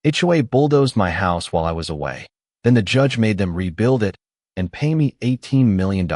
HOA bulldozed my house while I was away. Then the judge made them rebuild it and pay me $18 million.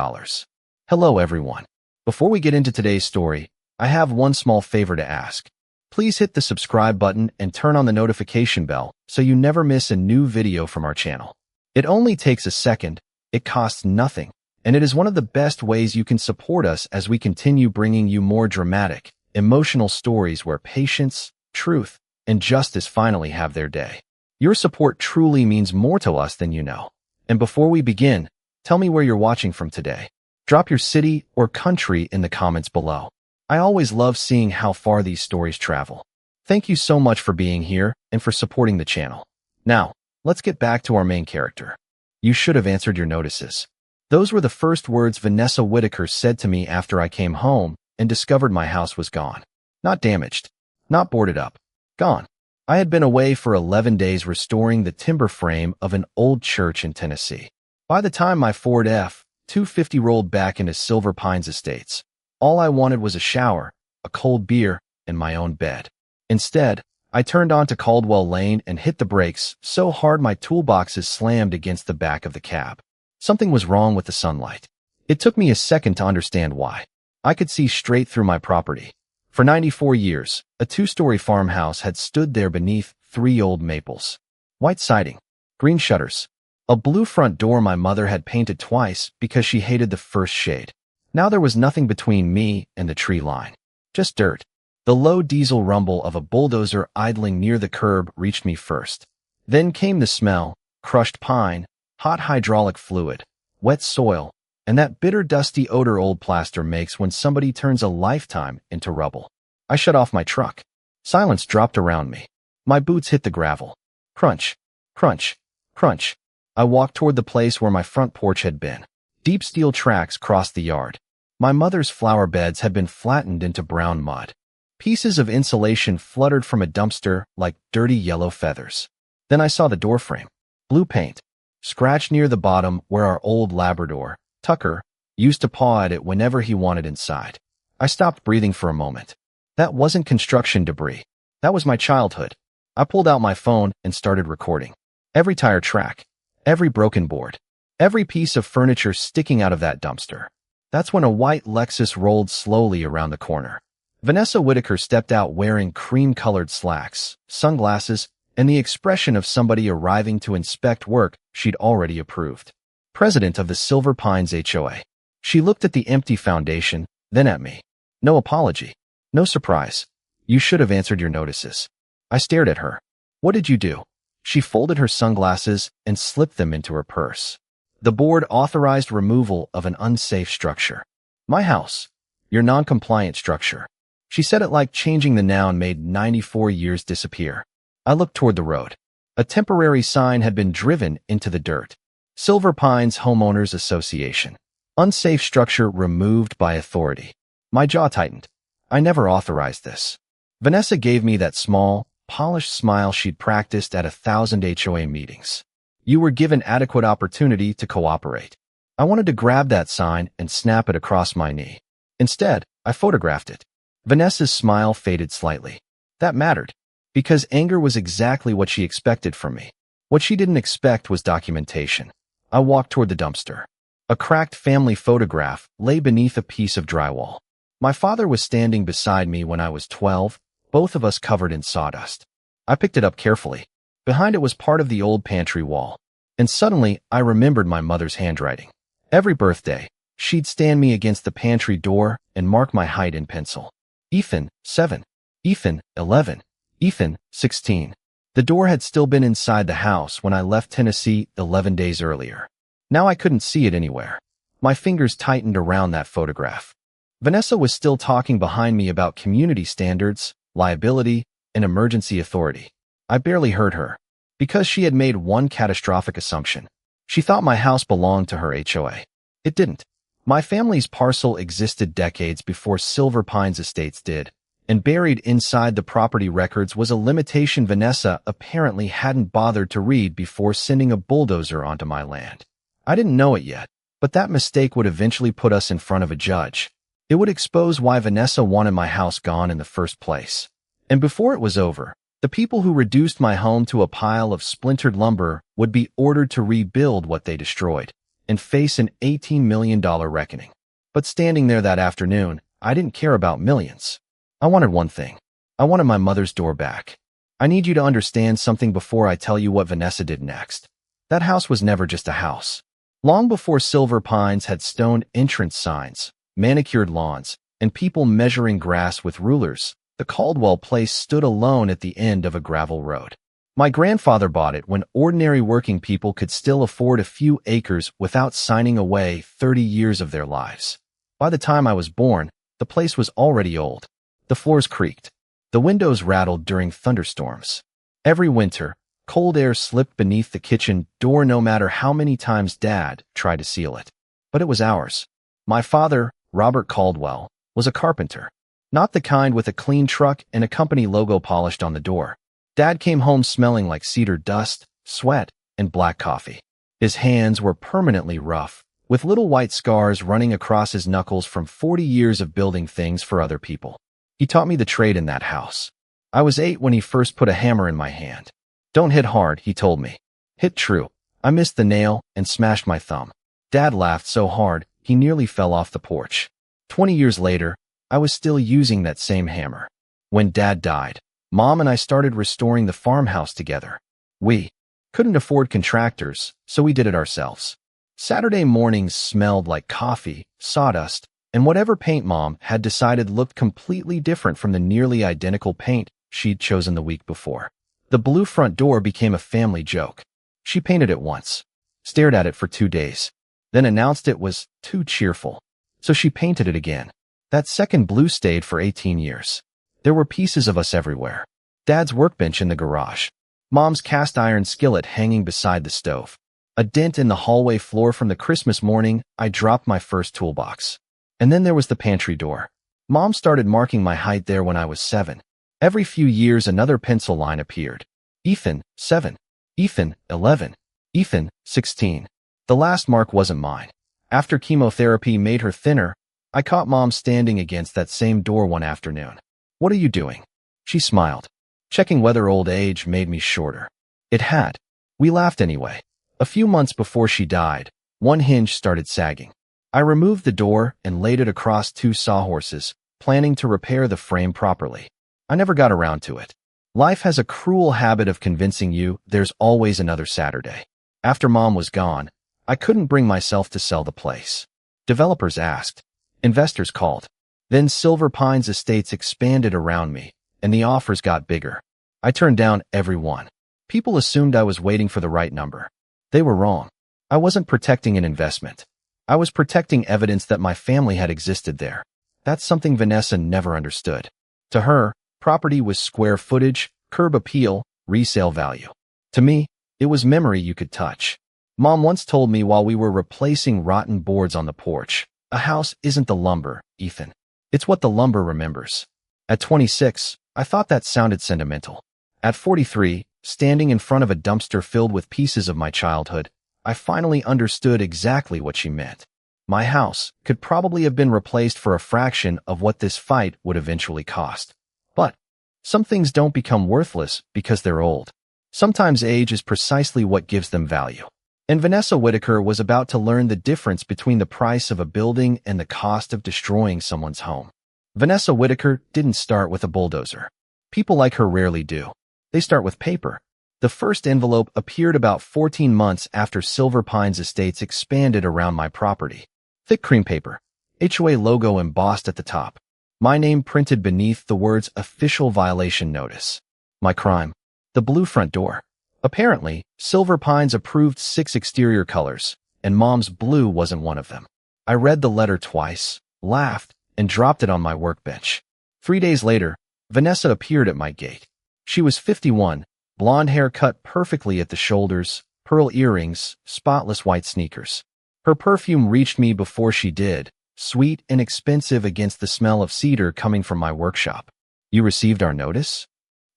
Hello, everyone. Before we get into today's story, I have one small favor to ask. Please hit the subscribe button and turn on the notification bell so you never miss a new video from our channel. It only takes a second, it costs nothing, and it is one of the best ways you can support us as we continue bringing you more dramatic, emotional stories where patience, truth, and justice finally have their day. Your support truly means more to us than you know. And before we begin, tell me where you're watching from today. Drop your city or country in the comments below. I always love seeing how far these stories travel. Thank you so much for being here and for supporting the channel. Now, let's get back to our main character. You should have answered your notices. Those were the first words Vanessa Whitaker said to me after I came home and discovered my house was gone. Not damaged, not boarded up, gone. I had been away for 11 days restoring the timber frame of an old church in Tennessee. By the time my Ford F-250 rolled back into Silver Pines Estates, all I wanted was a shower, a cold beer, and my own bed. Instead, I turned onto Caldwell Lane and hit the brakes so hard my toolboxes slammed against the back of the cab. Something was wrong with the sunlight. It took me a second to understand why. I could see straight through my property. For 94 years, a two-story farmhouse had stood there beneath 3 old maples. White siding, green shutters, a blue front door my mother had painted twice because she hated the first shade. Now there was nothing between me and the tree line. Just dirt. The low diesel rumble of a bulldozer idling near the curb reached me first. Then came the smell, crushed pine, hot hydraulic fluid, wet soil, and that bitter dusty odor old plaster makes when somebody turns a lifetime into rubble. I shut off my truck. Silence dropped around me. My boots hit the gravel. Crunch, crunch, crunch. I walked toward the place where my front porch had been. Deep steel tracks crossed the yard. My mother's flower beds had been flattened into brown mud. Pieces of insulation fluttered from a dumpster like dirty yellow feathers. Then I saw the doorframe. Blue paint. Scratched near the bottom where our old Labrador, Tucker, used to paw at it whenever he wanted inside. I stopped breathing for a moment. That wasn't construction debris. That was my childhood. I pulled out my phone and started recording. Every tire track, every broken board, every piece of furniture sticking out of that dumpster. That's when a white Lexus rolled slowly around the corner. Vanessa Whitaker stepped out wearing cream-colored slacks, sunglasses, and the expression of somebody arriving to inspect work she'd already approved. President of the Silver Pines HOA. She looked at the empty foundation, then at me. No apology. No surprise. You should have answered your notices. I stared at her. What did you do? She folded her sunglasses and slipped them into her purse. The board authorized removal of an unsafe structure. My house. Your non-compliant structure. She said it like changing the noun made 94 years disappear. I looked toward the road. A temporary sign had been driven into the dirt. Silver Pines Homeowners Association. Unsafe structure removed by authority. My jaw tightened. I never authorized this. Vanessa gave me that small, polished smile she'd practiced at 1,000 HOA meetings. You were given adequate opportunity to cooperate. I wanted to grab that sign and snap it across my knee. Instead, I photographed it. Vanessa's smile faded slightly. That mattered, because anger was exactly what she expected from me. What she didn't expect was documentation. I walked toward the dumpster. A cracked family photograph lay beneath a piece of drywall. My father was standing beside me when I was 12, both of us covered in sawdust. I picked it up carefully. Behind it was part of the old pantry wall. And suddenly, I remembered my mother's handwriting. Every birthday, she'd stand me against the pantry door and mark my height in pencil. Ethan, 7. Ethan, 11. Ethan, 16. The door had still been inside the house when I left Tennessee 11 days earlier. Now I couldn't see it anywhere. My fingers tightened around that photograph. Vanessa was still talking behind me about community standards, liability, and emergency authority. I barely heard her, because she had made one catastrophic assumption. She thought my house belonged to her HOA. It didn't. My family's parcel existed decades before Silver Pines Estates did, and buried inside the property records was a limitation Vanessa apparently hadn't bothered to read before sending a bulldozer onto my land. I didn't know it yet, but that mistake would eventually put us in front of a judge. It would expose why Vanessa wanted my house gone in the first place. And before it was over, The people who reduced my home to a pile of splintered lumber would be ordered to rebuild what they destroyed and face an $18 million reckoning. But standing there that afternoon, I didn't care about millions. I wanted one thing. I wanted my mother's door back. I need you to understand something before I tell you what Vanessa did next. That house was never just a house. Long before Silver Pines had stone entrance signs, manicured lawns, and people measuring grass with rulers, the Caldwell place stood alone at the end of a gravel road. My grandfather bought it when ordinary working people could still afford a few acres without signing away 30 years of their lives. By the time I was born, the place was already old. The floors creaked. The windows rattled during thunderstorms. Every winter, cold air slipped beneath the kitchen door no matter how many times Dad tried to seal it. But it was ours. My father, Robert Caldwell, was a carpenter. Not the kind with a clean truck and a company logo polished on the door. Dad came home smelling like cedar dust, sweat, and black coffee. His hands were permanently rough, with little white scars running across his knuckles from 40 years of building things for other people. He taught me the trade in that house. I was 8 when he first put a hammer in my hand. Don't hit hard, he told me. Hit true. I missed the nail and smashed my thumb. Dad laughed so hard, he nearly fell off the porch. 20 years later, I was still using that same hammer. When Dad died, Mom and I started restoring the farmhouse together. We couldn't afford contractors, so we did it ourselves. Saturday mornings smelled like coffee, sawdust, and whatever paint Mom had decided looked completely different from the nearly identical paint she'd chosen the week before. The blue front door became a family joke. She painted it once, stared at it for 2 days, then announced it was too cheerful. So she painted it again. That second blue stayed for 18 years. There were pieces of us everywhere. Dad's workbench in the garage. Mom's cast iron skillet hanging beside the stove. A dent in the hallway floor from the Christmas morning I dropped my first toolbox. And then there was the pantry door. Mom started marking my height there when I was 7. Every few years another pencil line appeared. Ethan, 7. Ethan, 11. Ethan, 16. The last mark wasn't mine. After chemotherapy made her thinner, I caught Mom standing against that same door one afternoon. What are you doing? She smiled. Checking whether old age made me shorter. It had. We laughed anyway. A few months before she died, one hinge started sagging. I removed the door and laid it across 2 sawhorses, planning to repair the frame properly. I never got around to it. Life has a cruel habit of convincing you there's always another Saturday. After Mom was gone, I couldn't bring myself to sell the place. Developers asked. Investors called. Then Silver Pines Estates expanded around me, and the offers got bigger. I turned down every one. People assumed I was waiting for the right number. They were wrong. I wasn't protecting an investment. I was protecting evidence that my family had existed there. That's something Vanessa never understood. To her, property was square footage, curb appeal, resale value. To me, it was memory you could touch. Mom once told me while we were replacing rotten boards on the porch, a house isn't the lumber, Ethan. It's what the lumber remembers. At 26, I thought that sounded sentimental. At 43, standing in front of a dumpster filled with pieces of my childhood, I finally understood exactly what she meant. My house could probably have been replaced for a fraction of what this fight would eventually cost. But some things don't become worthless because they're old. Sometimes age is precisely what gives them value. And Vanessa Whitaker was about to learn the difference between the price of a building and the cost of destroying someone's home. Vanessa Whitaker didn't start with a bulldozer. People like her rarely do. They start with paper. The first envelope appeared about 14 months after Silver Pines Estates expanded around my property. Thick cream paper, HOA logo embossed at the top. My name printed beneath the words official violation notice. My crime, the blue front door. Apparently, Silver Pines approved 6 exterior colors, and Mom's blue wasn't one of them. I read the letter twice, laughed, and dropped it on my workbench. 3 days later, Vanessa appeared at my gate. She was 51, blonde hair cut perfectly at the shoulders, pearl earrings, spotless white sneakers. Her perfume reached me before she did, sweet and expensive against the smell of cedar coming from my workshop. You received our notice?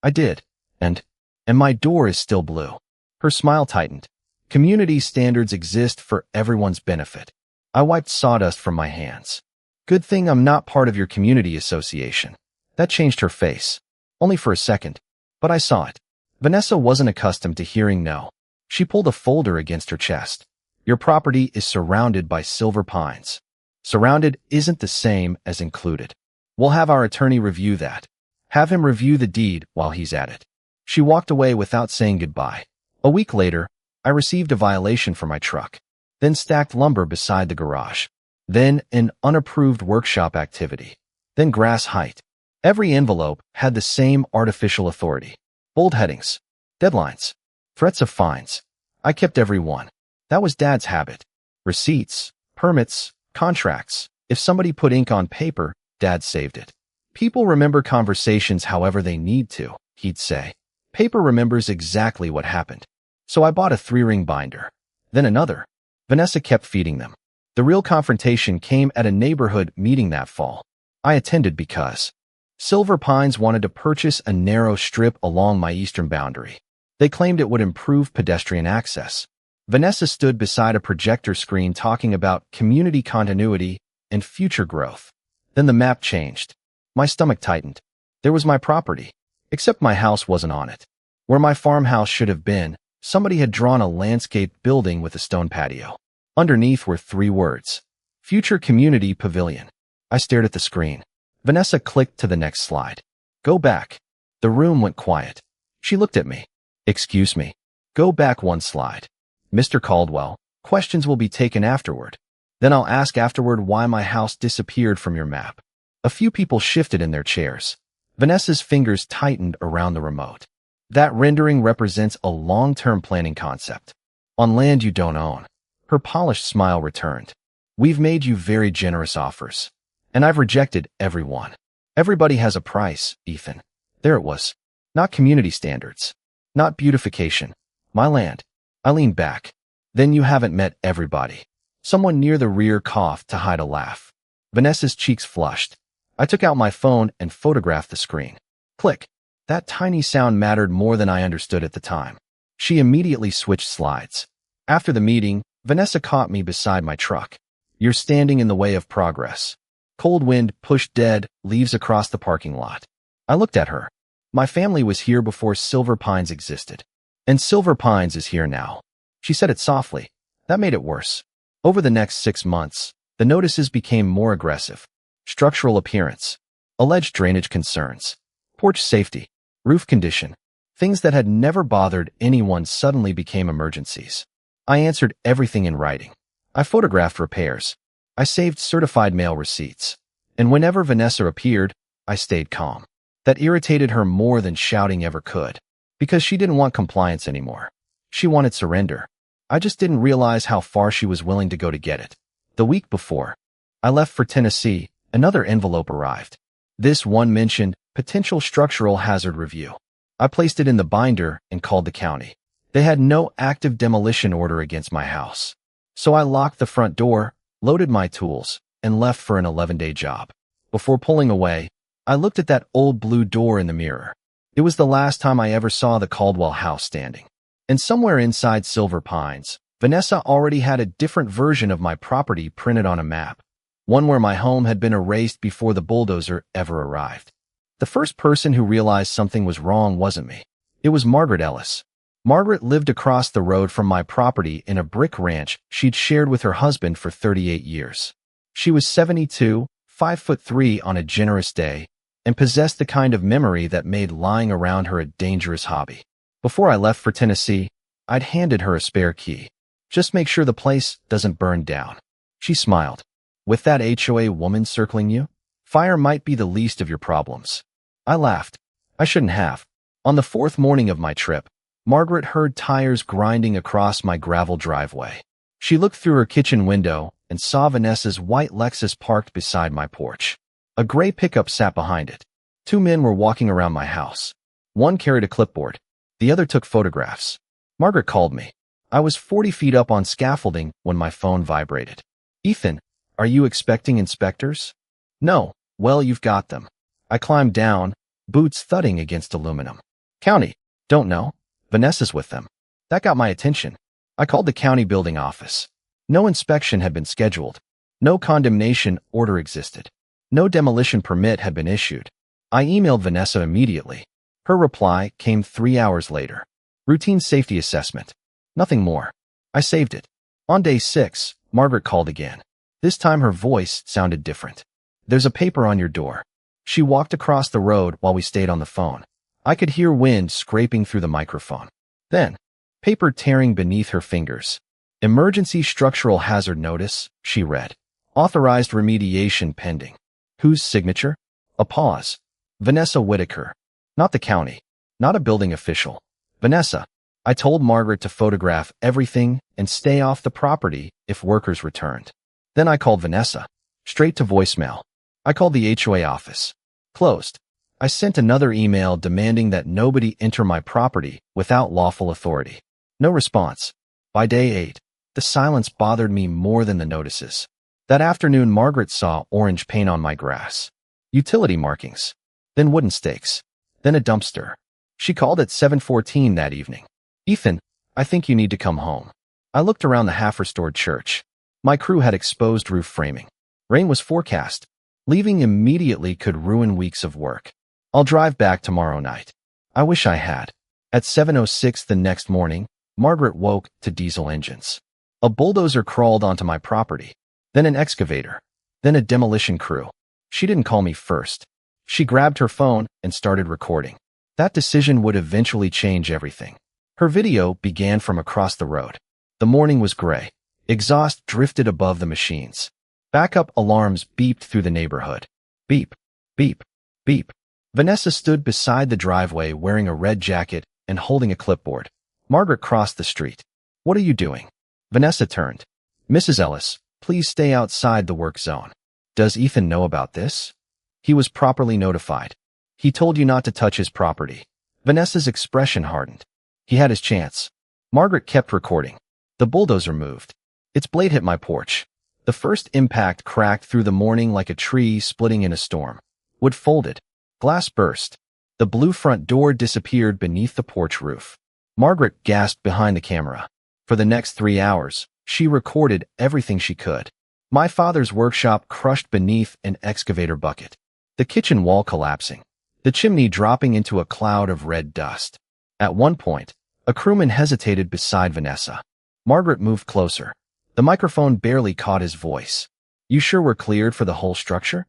I did, and my door is still blue. Her smile tightened. Community standards exist for everyone's benefit. I wiped sawdust from my hands. Good thing I'm not part of your community association. That changed her face. Only for a second. But I saw it. Vanessa wasn't accustomed to hearing no. She pulled a folder against her chest. Your property is surrounded by silver pines. Surrounded isn't the same as included. We'll have our attorney review that. Have him review the deed while he's at it. She walked away without saying goodbye. A week later, I received a violation for my truck. Then stacked lumber beside the garage. Then an unapproved workshop activity. Then grass height. Every envelope had the same artificial authority. Bold headings. Deadlines. Threats of fines. I kept every one. That was Dad's habit. Receipts, permits, contracts. If somebody put ink on paper, Dad saved it. People remember conversations however they need to, he'd say. Paper remembers exactly what happened. So I bought a 3-ring binder. Then another. Vanessa kept feeding them. The real confrontation came at a neighborhood meeting that fall. I attended because Silver Pines wanted to purchase a narrow strip along my eastern boundary. They claimed it would improve pedestrian access. Vanessa stood beside a projector screen talking about community continuity and future growth. Then the map changed. My stomach tightened. There was my property, except my house wasn't on it. Where my farmhouse should have been, somebody had drawn a landscaped building with a stone patio. Underneath were 3 words. Future Community Pavilion. I stared at the screen. Vanessa clicked to the next slide. Go back. The room went quiet. She looked at me. Excuse me. Go back 1 slide. Mr. Caldwell, questions will be taken afterward. Then I'll ask afterward why my house disappeared from your map. A few people shifted in their chairs. Vanessa's fingers tightened around the remote. That rendering represents a long-term planning concept. On land you don't own. Her polished smile returned. We've made you very generous offers. And I've rejected every one. Everybody has a price, Ethan. There it was. Not community standards. Not beautification. My land. I leaned back. Then you haven't met everybody. Someone near the rear coughed to hide a laugh. Vanessa's cheeks flushed. I took out my phone and photographed the screen. Click. That tiny sound mattered more than I understood at the time. She immediately switched slides. After the meeting, Vanessa caught me beside my truck. You're standing in the way of progress. Cold wind pushed dead leaves across the parking lot. I looked at her. My family was here before Silver Pines existed. And Silver Pines is here now. She said it softly. That made it worse. Over the next 6 months, the notices became more aggressive. Structural appearance. Alleged drainage concerns. Porch safety. Roof condition. Things that had never bothered anyone suddenly became emergencies. I answered everything in writing. I photographed repairs. I saved certified mail receipts. And whenever Vanessa appeared, I stayed calm. That irritated her more than shouting ever could. Because she didn't want compliance anymore. She wanted surrender. I just didn't realize how far she was willing to go to get it. The week before I left for Tennessee, another envelope arrived. This one mentioned potential structural hazard review. I placed it in the binder and called the county. They had no active demolition order against my house. So I locked the front door, loaded my tools, and left for an 11-day job. Before pulling away, I looked at that old blue door in the mirror. It was the last time I ever saw the Caldwell house standing. And somewhere inside Silver Pines, Vanessa already had a different version of my property printed on a map. One where my home had been erased before the bulldozer ever arrived. The first person who realized something was wrong wasn't me. It was Margaret Ellis. Margaret lived across the road from my property in a brick ranch she'd shared with her husband for 38 years. She was 72, 5'3" on a generous day, and possessed the kind of memory that made lying around her a dangerous hobby. Before I left for Tennessee, I'd handed her a spare key. Just make sure the place doesn't burn down. She smiled. With that HOA woman circling you, fire might be the least of your problems. I laughed. I shouldn't have. On the 4th morning of my trip, Margaret heard tires grinding across my gravel driveway. She looked through her kitchen window and saw Vanessa's white Lexus parked beside my porch. A gray pickup sat behind it. 2 men were walking around my house. One carried a clipboard. The other took photographs. Margaret called me. I was 40 feet up on scaffolding when my phone vibrated. Ethan, are you expecting inspectors? No. Well, you've got them. I climbed down, boots thudding against aluminum. County. Don't know. Vanessa's with them. That got my attention. I called the county building office. No inspection had been scheduled. No condemnation order existed. No demolition permit had been issued. I emailed Vanessa immediately. Her reply came 3 hours later. Routine safety assessment. Nothing more. I saved it. On day 6, Margaret called again. This time her voice sounded different. There's a paper on your door. She walked across the road while we stayed on the phone. I could hear wind scraping through the microphone. Then, paper tearing beneath her fingers. Emergency structural hazard notice, she read. Authorized remediation pending. Whose signature? A pause. Vanessa Whitaker. Not the county. Not a building official. Vanessa. I told Margaret to photograph everything and stay off the property if workers returned. Then I called Vanessa. Straight to voicemail. I called the HOA office. Closed. I sent another email demanding that nobody enter my property without lawful authority. No response. By day 8, the silence bothered me more than the notices. That afternoon, Margaret saw orange paint on my grass. Utility markings. Then wooden stakes. Then a dumpster. She called at 7:14 that evening. Ethan, I think you need to come home. I looked around the half-restored church. My crew had exposed roof framing. Rain was forecast. Leaving immediately could ruin weeks of work. I'll drive back tomorrow night. I wish I had. At 7:06 the next morning, Margaret woke to diesel engines. A bulldozer crawled onto my property. Then an excavator. Then a demolition crew. She didn't call me first. She grabbed her phone and started recording. That decision would eventually change everything. Her video began from across the road. The morning was gray. Exhaust drifted above the machines. Backup alarms beeped through the neighborhood. Beep, beep, beep. Vanessa stood beside the driveway wearing a red jacket and holding a clipboard. Margaret crossed the street. What are you doing? Vanessa turned. Mrs. Ellis, please stay outside the work zone. Does Ethan know about this? He was properly notified. He told you not to touch his property. Vanessa's expression hardened. He had his chance. Margaret kept recording. The bulldozer moved. Its blade hit my porch. The first impact cracked through the morning like a tree splitting in a storm. Wood folded. Glass burst. The blue front door disappeared beneath the porch roof. Margaret gasped behind the camera. For the next 3 hours, she recorded everything she could. My father's workshop crushed beneath an excavator bucket. The kitchen wall collapsing. The chimney dropping into a cloud of red dust. At one point, a crewman hesitated beside Vanessa. Margaret moved closer. The microphone barely caught his voice. You sure we're cleared for the whole structure?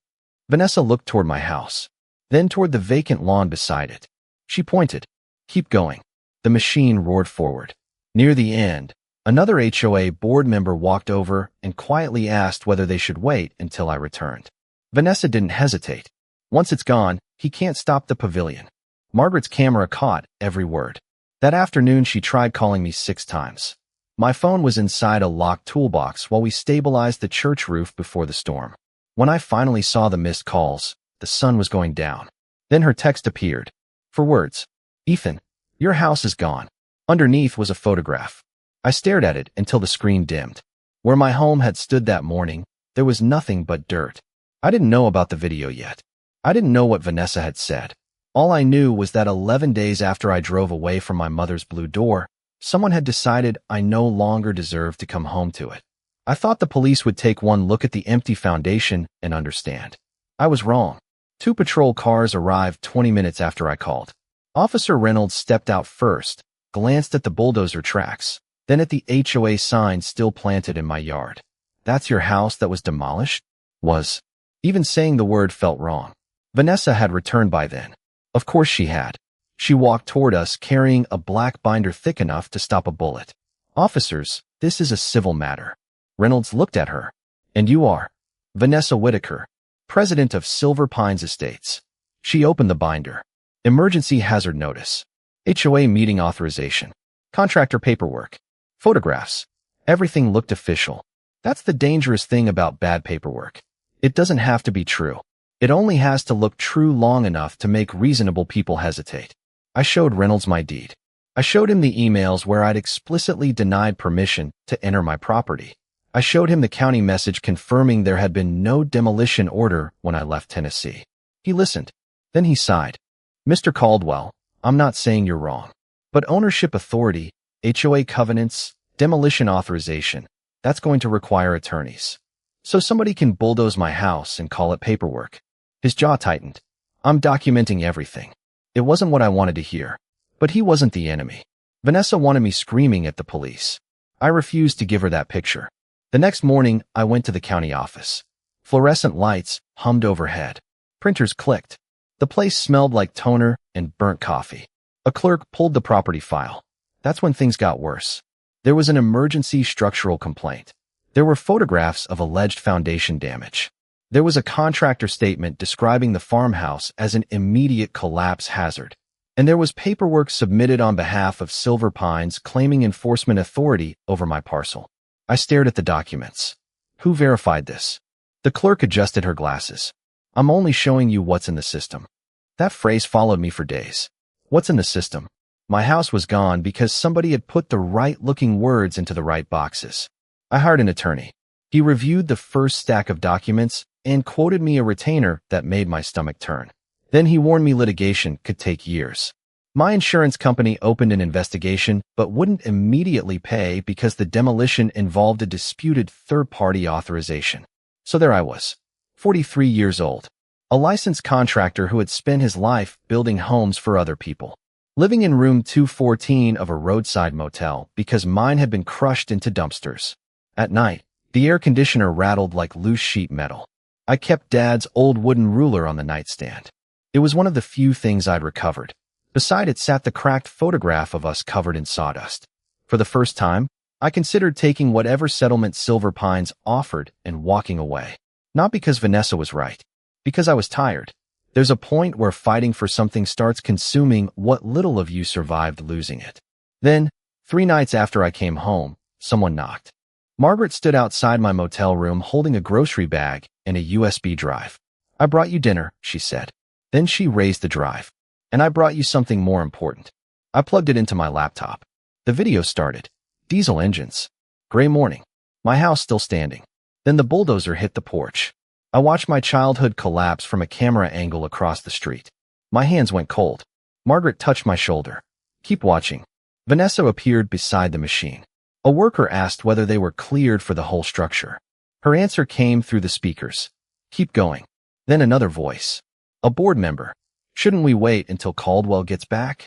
Vanessa looked toward my house, then toward the vacant lawn beside it. She pointed. Keep going. The machine roared forward. Near the end, another HOA board member walked over and quietly asked whether they should wait until I returned. Vanessa didn't hesitate. Once it's gone, he can't stop the pavilion. Margaret's camera caught every word. That afternoon, she tried calling me 6 times. My phone was inside a locked toolbox while we stabilized the church roof before the storm. When I finally saw the missed calls, the sun was going down. Then her text appeared. 4 words. Ethan, your house is gone. Underneath was a photograph. I stared at it until the screen dimmed. Where my home had stood that morning, there was nothing but dirt. I didn't know about the video yet. I didn't know what Vanessa had said. All I knew was that 11 days after I drove away from my mother's blue door, someone had decided I no longer deserved to come home to it. I thought the police would take one look at the empty foundation and understand. I was wrong. 2 patrol cars arrived 20 minutes after I called. Officer Reynolds stepped out first, glanced at the bulldozer tracks, then at the HOA sign still planted in my yard. That's your house that was demolished? Was. Even saying the word felt wrong. Vanessa had returned by then. Of course she had. She walked toward us carrying a black binder thick enough to stop a bullet. Officers, this is a civil matter. Reynolds looked at her. And you are? Vanessa Whitaker, president of Silver Pines Estates. She opened the binder. Emergency hazard notice. HOA meeting authorization. Contractor paperwork. Photographs. Everything looked official. That's the dangerous thing about bad paperwork. It doesn't have to be true. It only has to look true long enough to make reasonable people hesitate. I showed Reynolds my deed. I showed him the emails where I'd explicitly denied permission to enter my property. I showed him the county message confirming there had been no demolition order when I left Tennessee. He listened. Then he sighed. Mr. Caldwell, I'm not saying you're wrong. But ownership authority, HOA covenants, demolition authorization, that's going to require attorneys. So somebody can bulldoze my house and call it paperwork. His jaw tightened. I'm documenting everything. It wasn't what I wanted to hear. But he wasn't the enemy. Vanessa wanted me screaming at the police. I refused to give her that picture. The next morning, I went to the county office. Fluorescent lights hummed overhead. Printers clicked. The place smelled like toner and burnt coffee. A clerk pulled the property file. That's when things got worse. There was an emergency structural complaint. There were photographs of alleged foundation damage. There was a contractor statement describing the farmhouse as an immediate collapse hazard. And there was paperwork submitted on behalf of Silver Pines claiming enforcement authority over my parcel. I stared at the documents. Who verified this? The clerk adjusted her glasses. I'm only showing you what's in the system. That phrase followed me for days. What's in the system? My house was gone because somebody had put the right-looking words into the right boxes. I hired an attorney. He reviewed the first stack of documents and quoted me a retainer that made my stomach turn. Then he warned me litigation could take years. My insurance company opened an investigation but wouldn't immediately pay because the demolition involved a disputed third-party authorization. So there I was, 43 years old, a licensed contractor who had spent his life building homes for other people, living in room 214 of a roadside motel because mine had been crushed into dumpsters. At night, the air conditioner rattled like loose sheet metal. I kept Dad's old wooden ruler on the nightstand. It was one of the few things I'd recovered. Beside it sat the cracked photograph of us covered in sawdust. For the first time, I considered taking whatever settlement Silver Pines offered and walking away. Not because Vanessa was right, because I was tired. There's a point where fighting for something starts consuming what little of you survived losing it. Then, 3 nights after I came home, someone knocked. Margaret stood outside my motel room holding a grocery bag and a USB drive. I brought you dinner, she said. Then she raised the drive. And I brought you something more important. I plugged it into my laptop. The video started. Diesel engines. Gray morning. My house still standing. Then the bulldozer hit the porch. I watched my childhood collapse from a camera angle across the street. My hands went cold. Margaret touched my shoulder. Keep watching. Vanessa appeared beside the machine. A worker asked whether they were cleared for the whole structure. Her answer came through the speakers. Keep going. Then another voice. A board member. Shouldn't we wait until Caldwell gets back?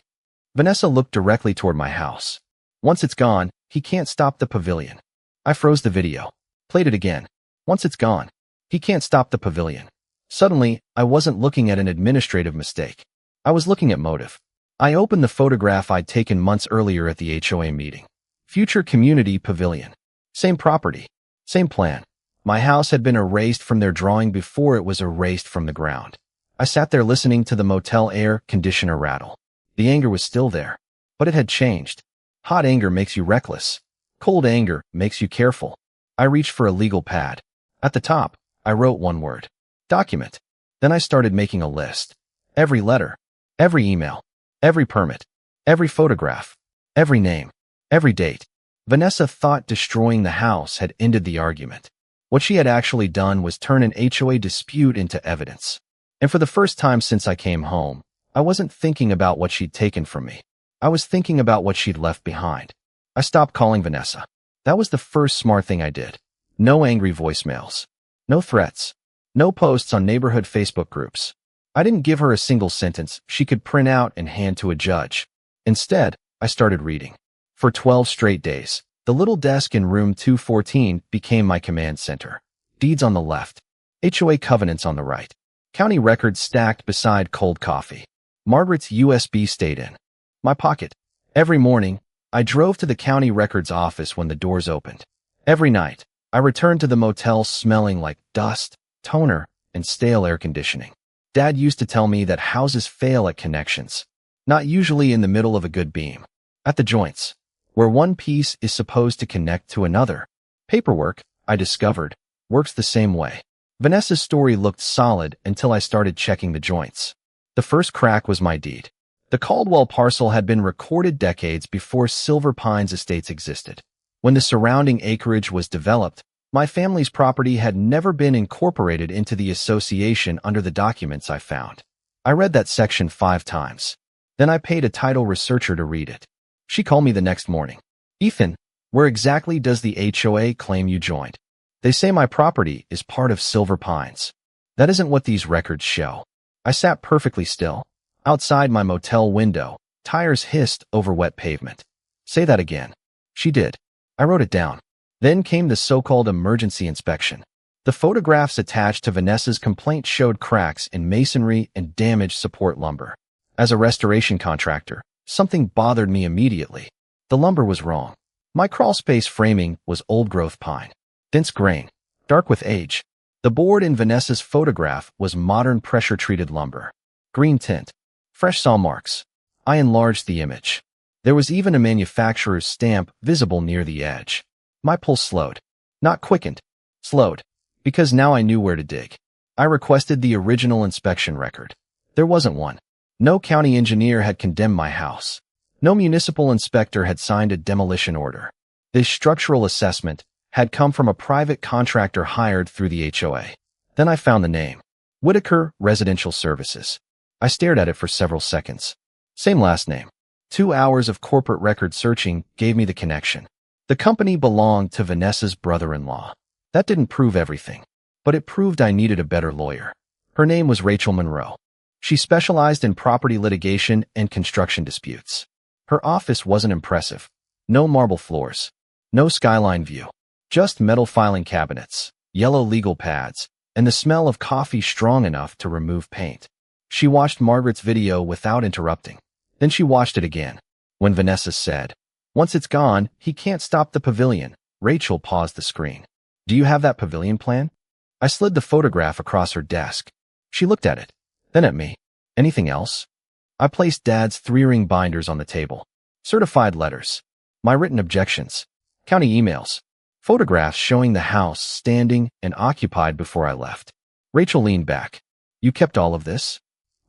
Vanessa looked directly toward my house. Once it's gone, he can't stop the pavilion. I froze the video. Played it again. Once it's gone, he can't stop the pavilion. Suddenly, I wasn't looking at an administrative mistake. I was looking at motive. I opened the photograph I'd taken months earlier at the HOA meeting. Future community pavilion. Same property. Same plan. My house had been erased from their drawing before it was erased from the ground. I sat there listening to the motel air conditioner rattle. The anger was still there, but it had changed. Hot anger makes you reckless. Cold anger makes you careful. I reached for a legal pad. At the top, I wrote one word. Document. Then I started making a list. Every letter, every email, every permit, every photograph, every name, every date. Vanessa thought destroying the house had ended the argument. What she had actually done was turn an HOA dispute into evidence. And for the first time since I came home, I wasn't thinking about what she'd taken from me. I was thinking about what she'd left behind. I stopped calling Vanessa. That was the first smart thing I did. No angry voicemails. No threats. No posts on neighborhood Facebook groups. I didn't give her a single sentence she could print out and hand to a judge. Instead, I started reading. For 12 straight days, the little desk in room 214 became my command center. Deeds on the left. HOA covenants on the right. County records stacked beside cold coffee. Margaret's USB stayed in my pocket. Every morning, I drove to the county records office when the doors opened. Every night, I returned to the motel smelling like dust, toner, and stale air conditioning. Dad used to tell me that houses fail at connections, not usually in the middle of a good beam, at the joints, where one piece is supposed to connect to another. Paperwork, I discovered, works the same way. Vanessa's story looked solid until I started checking the joints. The first crack was my deed. The Caldwell parcel had been recorded decades before Silver Pines Estates existed. When the surrounding acreage was developed, my family's property had never been incorporated into the association under the documents I found. I read that section 5 times. Then I paid a title researcher to read it. She called me the next morning. Ethan, where exactly does the HOA claim you joined? They say my property is part of Silver Pines. That isn't what these records show. I sat perfectly still. Outside my motel window, tires hissed over wet pavement. Say that again. She did. I wrote it down. Then came the so-called emergency inspection. The photographs attached to Vanessa's complaint showed cracks in masonry and damaged support lumber. As a restoration contractor, something bothered me immediately. The lumber was wrong. My crawlspace framing was old-growth pine, dense grain, dark with age. The board in Vanessa's photograph was modern pressure-treated lumber. Green tint. Fresh saw marks. I enlarged the image. There was even a manufacturer's stamp visible near the edge. My pulse slowed. Not quickened. Slowed. Because now I knew where to dig. I requested the original inspection record. There wasn't one. No county engineer had condemned my house. No municipal inspector had signed a demolition order. This structural assessment had come from a private contractor hired through the HOA. Then I found the name. Whitaker Residential Services. I stared at it for several seconds. Same last name. 2 hours of corporate record searching gave me the connection. The company belonged to Vanessa's brother-in-law. That didn't prove everything, but it proved I needed a better lawyer. Her name was Rachel Monroe. She specialized in property litigation and construction disputes. Her office wasn't impressive. No marble floors. No skyline view. Just metal filing cabinets, yellow legal pads, and the smell of coffee strong enough to remove paint. She watched Margaret's video without interrupting. Then she watched it again. When Vanessa said, "Once it's gone, he can't stop the pavilion," Rachel paused the screen. "Do you have that pavilion plan?" I slid the photograph across her desk. She looked at it, then at me. "Anything else?" I placed Dad's 3-ring binders on the table. Certified letters. My written objections. County emails. Photographs showing the house standing and occupied before I left. Rachel leaned back. "You kept all of this?"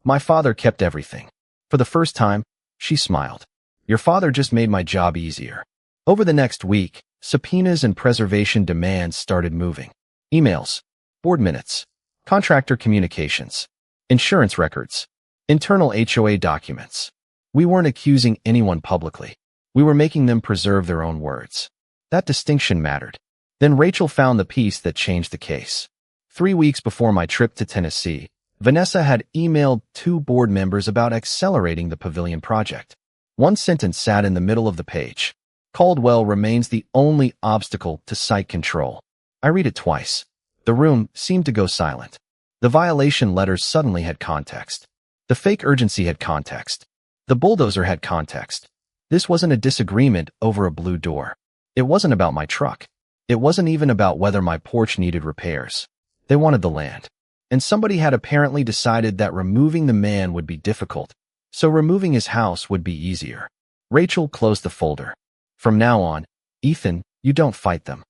"My father kept everything." For the first time, she smiled. "Your father just made my job easier." Over the next week, subpoenas and preservation demands started moving. Emails, board minutes, contractor communications, insurance records, internal HOA documents. We weren't accusing anyone publicly. We were making them preserve their own words. That distinction mattered. Then Rachel found the piece that changed the case. 3 weeks before my trip to Tennessee, Vanessa had emailed 2 board members about accelerating the pavilion project. One sentence sat in the middle of the page. "Caldwell remains the only obstacle to site control." I read it twice. The room seemed to go silent. The violation letters suddenly had context. The fake urgency had context. The bulldozer had context. This wasn't a disagreement over a blue door. It wasn't about my truck. It wasn't even about whether my porch needed repairs. They wanted the land. And somebody had apparently decided that removing the man would be difficult, so removing his house would be easier. Rachel closed the folder. "From now on, Ethan, you don't fight them."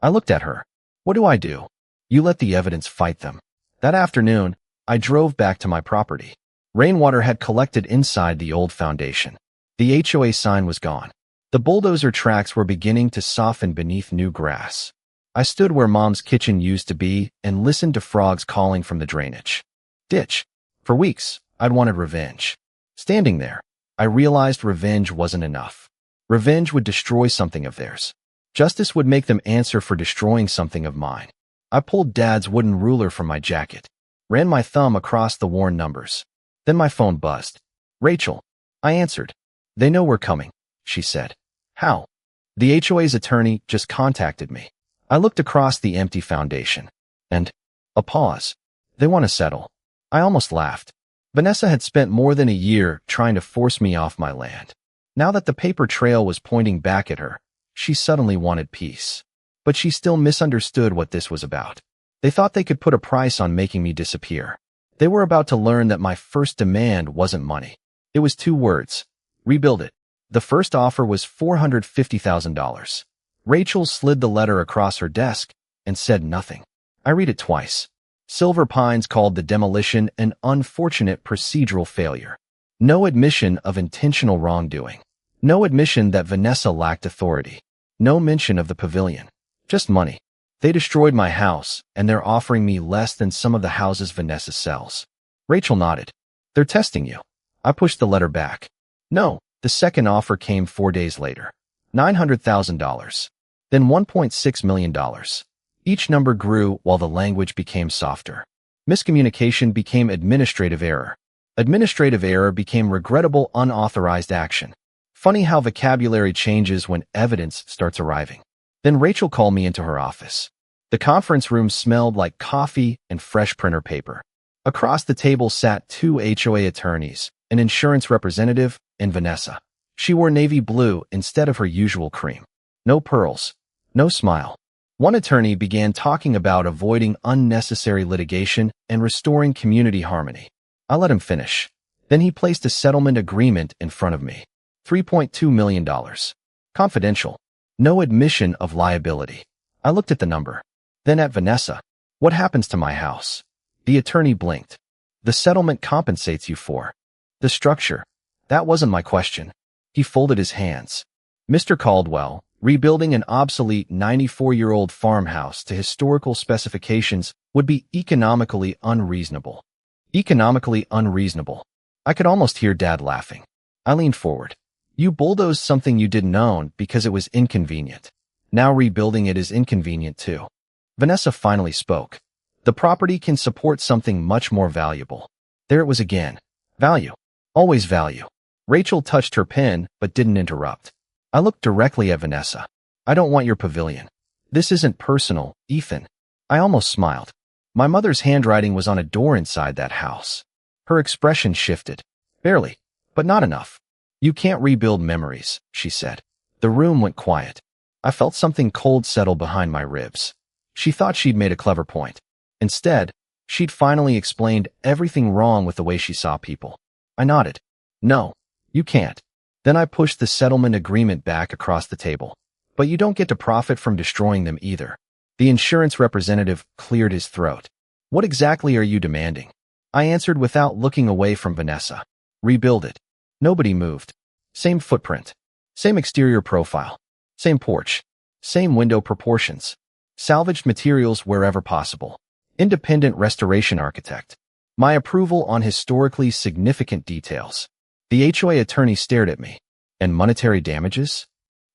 I looked at her. "What do I do?" "You let the evidence fight them." That afternoon, I drove back to my property. Rainwater had collected inside the old foundation. The HOA sign was gone. The bulldozer tracks were beginning to soften beneath new grass. I stood where Mom's kitchen used to be and listened to frogs calling from the drainage ditch. For weeks, I'd wanted revenge. Standing there, I realized revenge wasn't enough. Revenge would destroy something of theirs. Justice would make them answer for destroying something of mine. I pulled Dad's wooden ruler from my jacket, ran my thumb across the worn numbers. Then my phone buzzed. "Rachel." I answered. "They know we're coming," she said. "How?" "The HOA's attorney just contacted me." I looked across the empty foundation. And a pause. "They want to settle." I almost laughed. Vanessa had spent more than a year trying to force me off my land. Now that the paper trail was pointing back at her, she suddenly wanted peace. But she still misunderstood what this was about. They thought they could put a price on making me disappear. They were about to learn that my first demand wasn't money. It was 2 words. Rebuild it. The first offer was $450,000. Rachel slid the letter across her desk and said nothing. I read it twice. Silver Pines called the demolition an unfortunate procedural failure. No admission of intentional wrongdoing. No admission that Vanessa lacked authority. No mention of the pavilion. Just money. They destroyed my house, and they're offering me less than some of the houses Vanessa sells. Rachel nodded. "They're testing you." I pushed the letter back. "No." The second offer came 4 days later. $900,000. Then $1.6 million. Each number grew while the language became softer. Miscommunication became administrative error. Administrative error became regrettable unauthorized action. Funny how vocabulary changes when evidence starts arriving. Then Rachel called me into her office. The conference room smelled like coffee and fresh printer paper. Across the table sat two HOA attorneys, an insurance representative, and Vanessa. She wore navy blue instead of her usual cream. No pearls. No smile. One attorney began talking about avoiding unnecessary litigation and restoring community harmony. I let him finish. Then he placed a settlement agreement in front of me. $3.2 million. Confidential. No admission of liability. I looked at the number. Then at Vanessa. What happens to my house? The attorney blinked. The settlement compensates you for. The structure. That wasn't my question. He folded his hands. Mr. Caldwell, rebuilding an obsolete 94-year-old farmhouse to historical specifications would be economically unreasonable. Economically unreasonable. I could almost hear Dad laughing. I leaned forward. You bulldozed something you didn't own because it was inconvenient. Now rebuilding it is inconvenient too. Vanessa finally spoke. The property can support something much more valuable. There it was again. Value. Always value. Rachel touched her pen but didn't interrupt. I looked directly at Vanessa. I don't want your pavilion. This isn't personal, Ethan. I almost smiled. My mother's handwriting was on a door inside that house. Her expression shifted. Barely, but not enough. You can't rebuild memories, she said. The room went quiet. I felt something cold settle behind my ribs. She thought she'd made a clever point. Instead, she'd finally explained everything wrong with the way she saw people. I nodded. No, you can't. Then I pushed the settlement agreement back across the table. But you don't get to profit from destroying them either. The insurance representative cleared his throat. What exactly are you demanding? I answered without looking away from Vanessa. Rebuild it. Nobody moved. Same footprint. Same exterior profile. Same porch. Same window proportions. Salvaged materials wherever possible. Independent restoration architect. My approval on historically significant details. The HOA attorney stared at me. And monetary damages?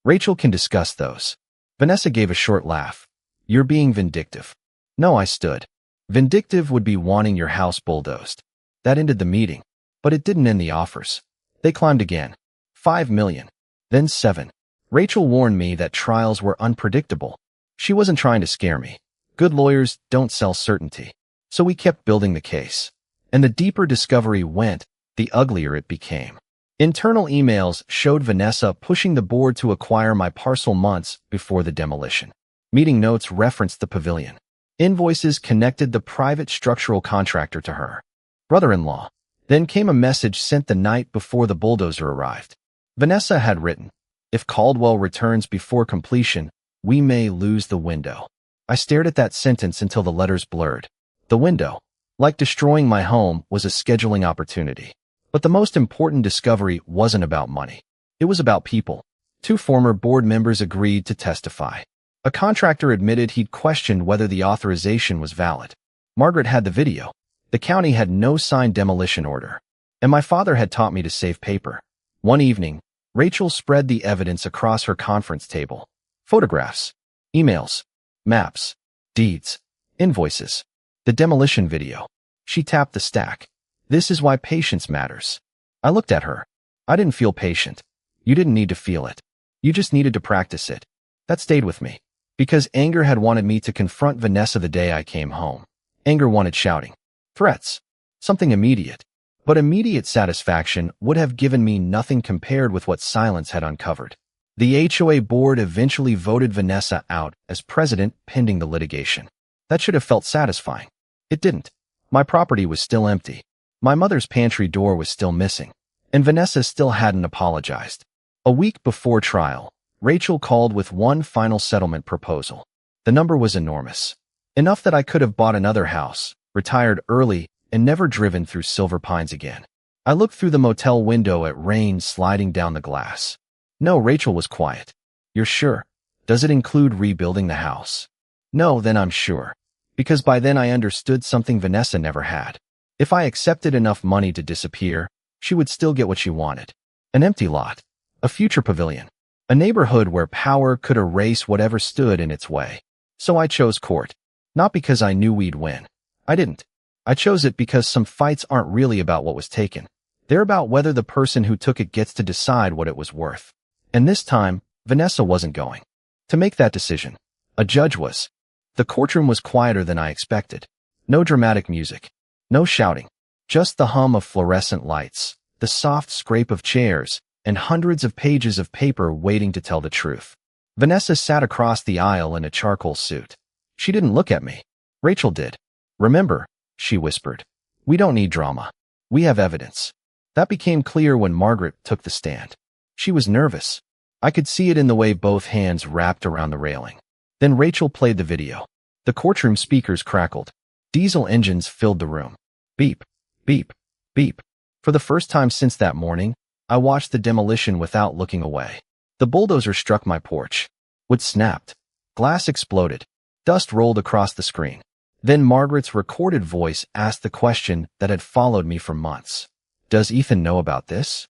Rachel can discuss those. Vanessa gave a short laugh. You're being vindictive. No, I stood. Vindictive would be wanting your house bulldozed. That ended the meeting. But it didn't end the offers. They climbed again. 5 million. Then 7. Rachel warned me that trials were unpredictable. She wasn't trying to scare me. Good lawyers don't sell certainty. So we kept building the case. And the deeper discovery went, the uglier it became. Internal emails showed Vanessa pushing the board to acquire my parcel months before the demolition. Meeting notes referenced the pavilion. Invoices connected the private structural contractor to her brother-in-law. Then came a message sent the night before the bulldozer arrived. Vanessa had written, if Caldwell returns before completion, we may lose the window. I stared at that sentence until the letters blurred. The window, like destroying my home, was a scheduling opportunity. But the most important discovery wasn't about money. It was about people. 2 former board members agreed to testify. A contractor admitted he'd questioned whether the authorization was valid. Margaret had the video. The county had no signed demolition order. And my father had taught me to save paper. One evening, Rachel spread the evidence across her conference table. Photographs, emails, maps, deeds, invoices, the demolition video. She tapped the stack. This is why patience matters. I looked at her. I didn't feel patient. You didn't need to feel it. You just needed to practice it. That stayed with me. Because anger had wanted me to confront Vanessa the day I came home. Anger wanted shouting. Threats. Something immediate. But immediate satisfaction would have given me nothing compared with what silence had uncovered. The HOA board eventually voted Vanessa out as president pending the litigation. That should have felt satisfying. It didn't. My property was still empty. My mother's pantry door was still missing. And Vanessa still hadn't apologized. A week before trial, Rachel called with one final settlement proposal. The number was enormous. Enough that I could have bought another house, retired early, and never driven through Silver Pines again. I looked through the motel window at rain sliding down the glass. No, Rachel was quiet. You're sure? Does it include rebuilding the house? No, then I'm sure. Because by then I understood something Vanessa never had. If I accepted enough money to disappear, she would still get what she wanted. An empty lot. A future pavilion. A neighborhood where power could erase whatever stood in its way. So I chose court. Not because I knew we'd win. I didn't. I chose it because some fights aren't really about what was taken. They're about whether the person who took it gets to decide what it was worth. And this time, Vanessa wasn't going to make that decision. A judge was. The courtroom was quieter than I expected. No dramatic music. No shouting. Just the hum of fluorescent lights, the soft scrape of chairs, and hundreds of pages of paper waiting to tell the truth. Vanessa sat across the aisle in a charcoal suit. She didn't look at me. Rachel did. "Remember," she whispered, "we don't need drama. We have evidence." That became clear when Margaret took the stand. She was nervous. I could see it in the way both hands wrapped around the railing. Then Rachel played the video. The courtroom speakers crackled. Diesel engines filled the room. Beep, beep, beep. For the first time since that morning, I watched the demolition without looking away. The bulldozer struck my porch. Wood snapped. Glass exploded. Dust rolled across the screen. Then Margaret's recorded voice asked the question that had followed me for months. "Does Ethan know about this?"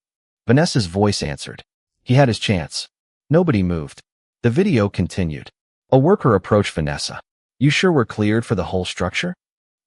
Vanessa's voice answered. He had his chance. Nobody moved. The video continued. A worker approached Vanessa. "You sure we're cleared for the whole structure?"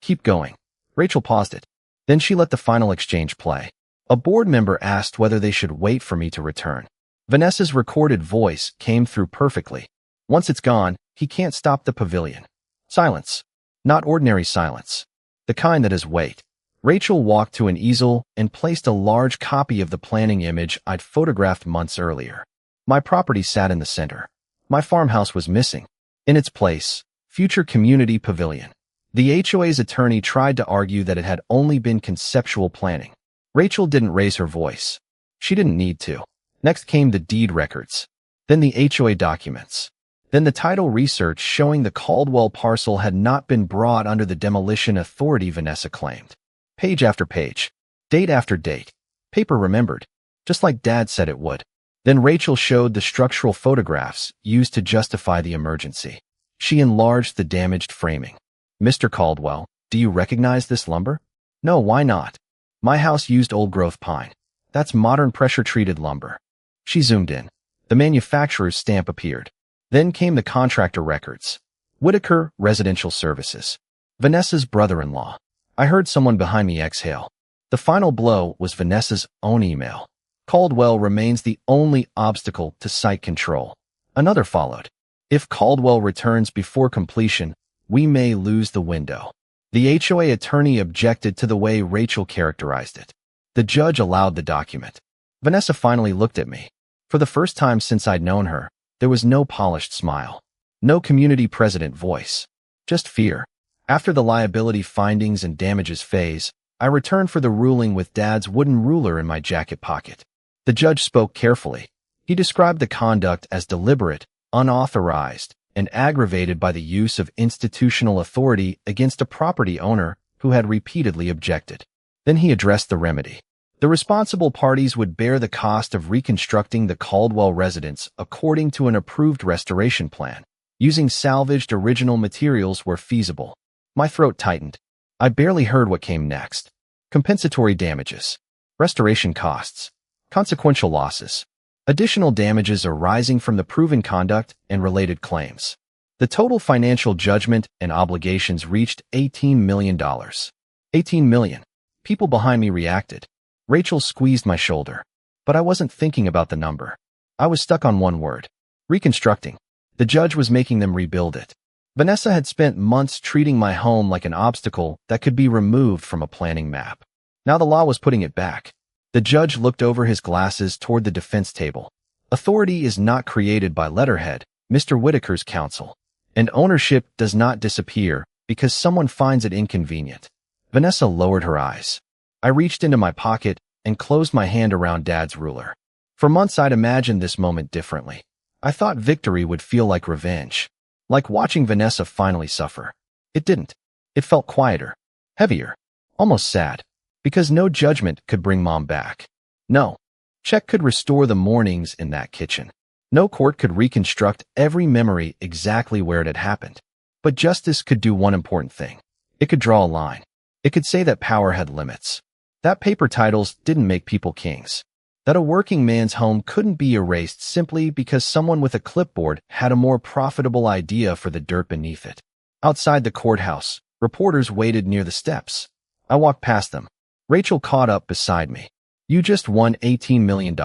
"Keep going." Rachel paused it. Then she let the final exchange play. A board member asked whether they should wait for me to return. Vanessa's recorded voice came through perfectly. "Once it's gone, he can't stop the pavilion." Silence. Not ordinary silence. The kind that is wait. Rachel walked to an easel and placed a large copy of the planning image I'd photographed months earlier. My property sat in the center. My farmhouse was missing. In its place, future community pavilion. The HOA's attorney tried to argue that it had only been conceptual planning. Rachel didn't raise her voice. She didn't need to. Next came the deed records. Then the HOA documents. Then the title research showing the Caldwell parcel had not been brought under the demolition authority Vanessa claimed. Page after page. Date after date. Paper remembered. Just like Dad said it would. Then Rachel showed the structural photographs used to justify the emergency. She enlarged the damaged framing. "Mr. Caldwell, do you recognize this lumber?" "No, why not? My house used old-growth pine. That's modern pressure-treated lumber." She zoomed in. The manufacturer's stamp appeared. Then came the contractor records. Whitaker Residential Services. Vanessa's brother-in-law. I heard someone behind me exhale. The final blow was Vanessa's own email. "Caldwell remains the only obstacle to site control." Another followed. "If Caldwell returns before completion, we may lose the window." The HOA attorney objected to the way Rachel characterized it. The judge allowed the document. Vanessa finally looked at me. For the first time since I'd known her, there was no polished smile. No community president voice. Just fear. After the liability findings and damages phase, I returned for the ruling with Dad's wooden ruler in my jacket pocket. The judge spoke carefully. He described the conduct as deliberate, unauthorized, and aggravated by the use of institutional authority against a property owner who had repeatedly objected. Then he addressed the remedy. The responsible parties would bear the cost of reconstructing the Caldwell residence according to an approved restoration plan, using salvaged original materials where feasible. My throat tightened. I barely heard what came next. Compensatory damages. Restoration costs. Consequential losses. Additional damages arising from the proven conduct and related claims. The total financial judgment and obligations reached $18 million. $18 million. People behind me reacted. Rachel squeezed my shoulder. But I wasn't thinking about the number. I was stuck on one word. Reconstructing. The judge was making them rebuild it. Vanessa had spent months treating my home like an obstacle that could be removed from a planning map. Now the law was putting it back. The judge looked over his glasses toward the defense table. Authority is not created by letterhead, Mr. Whitaker's counsel. And ownership does not disappear because someone finds it inconvenient. Vanessa lowered her eyes. I reached into my pocket and closed my hand around Dad's ruler. For months I'd imagined this moment differently. I thought victory would feel like revenge. Like watching Vanessa finally suffer. It didn't. It felt quieter, heavier, almost sad. Because no judgment could bring Mom back. No check could restore the mornings in that kitchen. No court could reconstruct every memory exactly where it had happened. But justice could do one important thing. It could draw a line. It could say that power had limits. That paper titles didn't make people kings. That a working man's home couldn't be erased simply because someone with a clipboard had a more profitable idea for the dirt beneath it. Outside the courthouse, reporters waited near the steps. I walked past them. Rachel caught up beside me. You just won $18 million.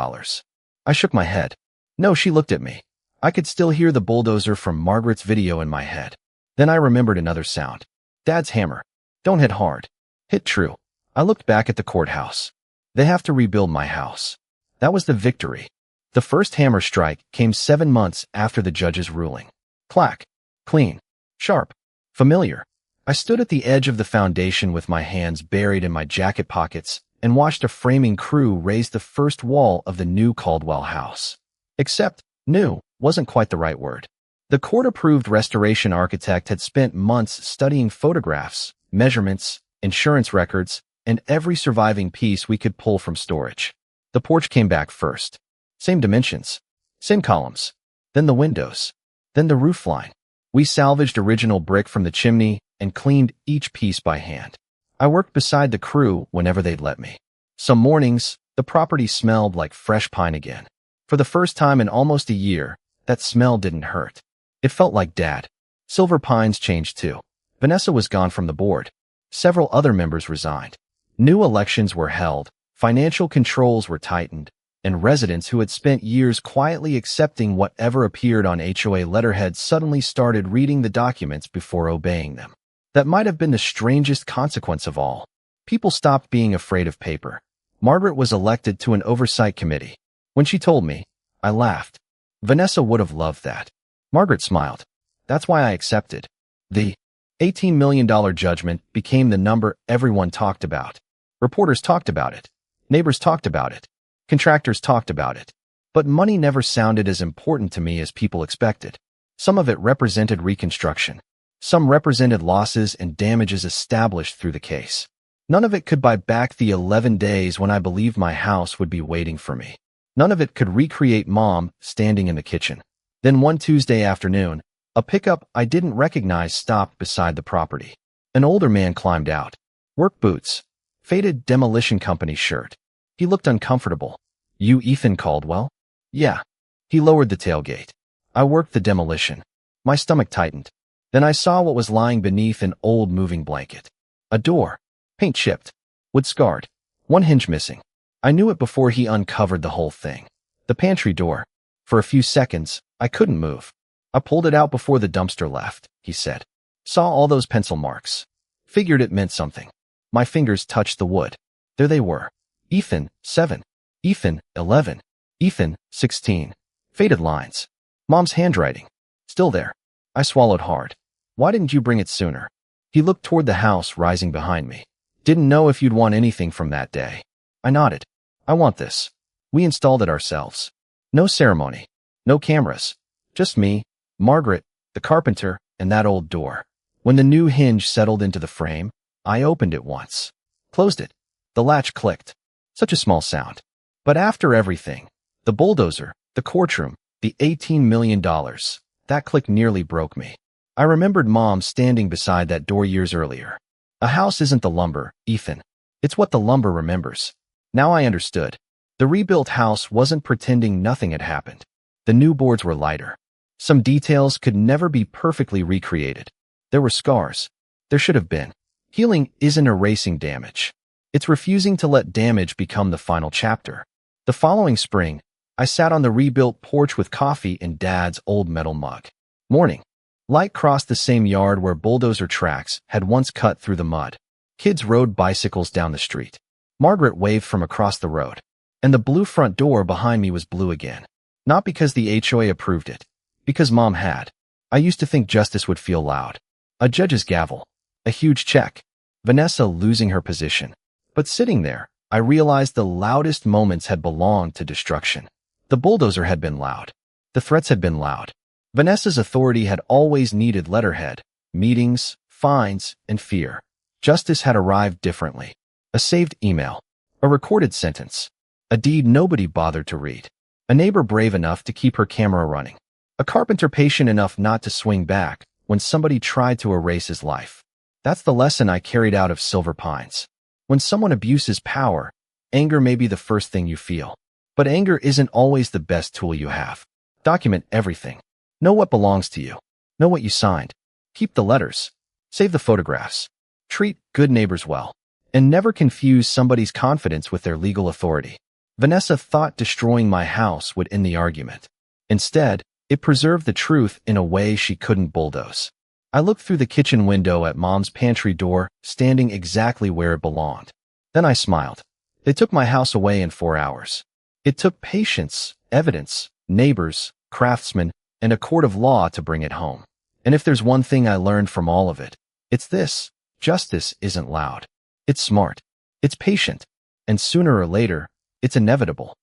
I shook my head. No, she looked at me. I could still hear the bulldozer from Margaret's video in my head. Then I remembered another sound. Dad's hammer. Don't hit hard. Hit true. I looked back at the courthouse. They have to rebuild my house. That was the victory. The first hammer strike came 7 months after the judge's ruling. Clack. Clean. Sharp. Familiar. I stood at the edge of the foundation with my hands buried in my jacket pockets and watched a framing crew raise the first wall of the new Caldwell house. Except, new wasn't quite the right word. The court-approved restoration architect had spent months studying photographs, measurements, insurance records, and every surviving piece we could pull from storage. The porch came back first. Same dimensions. Same columns. Then the windows. Then the roof line. We salvaged original brick from the chimney and cleaned each piece by hand. I worked beside the crew whenever they'd let me. Some mornings, the property smelled like fresh pine again. For the first time in almost a year, that smell didn't hurt. It felt like Dad. Silver Pines changed too. Vanessa was gone from the board. Several other members resigned. New elections were held, financial controls were tightened, and residents who had spent years quietly accepting whatever appeared on HOA letterheads suddenly started reading the documents before obeying them. That might have been the strangest consequence of all. People stopped being afraid of paper. Margaret was elected to an oversight committee. When she told me, I laughed. Vanessa would have loved that. Margaret smiled. That's why I accepted. The $18 million judgment became the number everyone talked about. Reporters talked about it. Neighbors talked about it. Contractors talked about it. But money never sounded as important to me as people expected. Some of it represented reconstruction. Some represented losses and damages established through the case. None of it could buy back the 11 days when I believed my house would be waiting for me. None of it could recreate Mom standing in the kitchen. Then one Tuesday afternoon, a pickup I didn't recognize stopped beside the property. An older man climbed out. Work boots. Faded demolition company shirt. He looked uncomfortable. You Ethan Caldwell? Yeah. He lowered the tailgate. I worked the demolition. My stomach tightened. Then I saw what was lying beneath an old moving blanket. A door. Paint chipped. Wood scarred. One hinge missing. I knew it before he uncovered the whole thing. The pantry door. For a few seconds, I couldn't move. I pulled it out before the dumpster left, he said. Saw all those pencil marks. Figured it meant something. My fingers touched the wood. There they were. Ethan, 7. Ethan, 11. Ethan, 16. Faded lines. Mom's handwriting. Still there. I swallowed hard. Why didn't you bring it sooner? He looked toward the house rising behind me. Didn't know if you'd want anything from that day. I nodded. I want this. We installed it ourselves. No ceremony. No cameras. Just me, Margaret, the carpenter, and that old door. When the new hinge settled into the frame, I opened it once. Closed it. The latch clicked. Such a small sound. But after everything, the bulldozer, the courtroom, the $18 million, that click nearly broke me. I remembered Mom standing beside that door years earlier. A house isn't the lumber, Ethan. It's what the lumber remembers. Now I understood. The rebuilt house wasn't pretending nothing had happened. The new boards were lighter. Some details could never be perfectly recreated. There were scars. There should have been. Healing isn't erasing damage. It's refusing to let damage become the final chapter. The following spring, I sat on the rebuilt porch with coffee in Dad's old metal mug. Morning. Light crossed the same yard where bulldozer tracks had once cut through the mud. Kids rode bicycles down the street. Margaret waved from across the road. And the blue front door behind me was blue again. Not because the HOA approved it. Because Mom had. I used to think justice would feel loud. A judge's gavel. A huge check. Vanessa losing her position. But sitting there, I realized the loudest moments had belonged to destruction. The bulldozer had been loud. The threats had been loud. Vanessa's authority had always needed letterhead, meetings, fines, and fear. Justice had arrived differently. A saved email. A recorded sentence. A deed nobody bothered to read. A neighbor brave enough to keep her camera running. A carpenter patient enough not to swing back when somebody tried to erase his life. That's the lesson I carried out of Silver Pines. When someone abuses power, anger may be the first thing you feel. But anger isn't always the best tool you have. Document everything. Know what belongs to you. Know what you signed. Keep the letters. Save the photographs. Treat good neighbors well. And never confuse somebody's confidence with their legal authority. Vanessa thought destroying my house would end the argument. Instead, it preserved the truth in a way she couldn't bulldoze. I looked through the kitchen window at Mom's pantry door, standing exactly where it belonged. Then I smiled. They took my house away in 4 hours. It took patience, evidence, neighbors, craftsmen, and a court of law to bring it home. And if there's one thing I learned from all of it, it's this: justice isn't loud. It's smart. It's patient. And sooner or later, it's inevitable.